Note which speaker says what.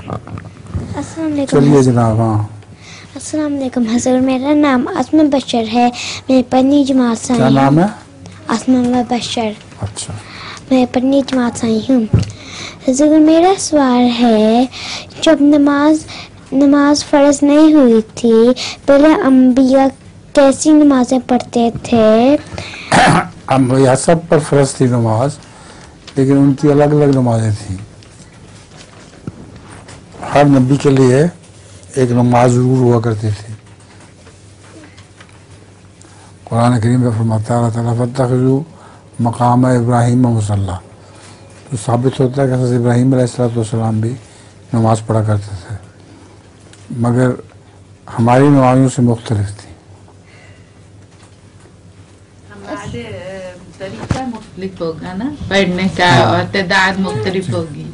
Speaker 1: السلام علیکم.
Speaker 2: چلیے جناب. ہاں
Speaker 1: السلام علیکم حضور, میرا نام اسما بشر ہے, میں پنجی جماعت سے
Speaker 2: کیا
Speaker 1: آئی
Speaker 2: نام
Speaker 1: ہوں.
Speaker 2: ہے؟
Speaker 1: اسما بشر.
Speaker 2: اچھا.
Speaker 1: میں پنجی جماعت سے آئی ہوں. حضور میرا سوال ہے, جب نماز فرض نہیں ہوئی تھی پہلے انبیاء کیسی نمازیں پڑھتے تھے؟
Speaker 2: انبیاء سب پر فرض تھی نماز, لیکن ان کی الگ الگ نمازیں تھیں. ہر نبی کے لیے ایک نماز ضرور ہوا کرتی تھی. قرآن کریم میں فرماتا ہے اللہ تعالیٰ فاتخذوا مقام ابراہیم مصلی, تو ثابت ہوتا ہے کہ حضرت ابراہیم علیہ السلام بھی نماز پڑھا کرتے تھے, مگر ہماری نمازوں سے مختلف تھی.
Speaker 3: ہمارے طریقہ مختلف ہوگا نا پڑھنے کا, اور تعداد مختلف ہوگی.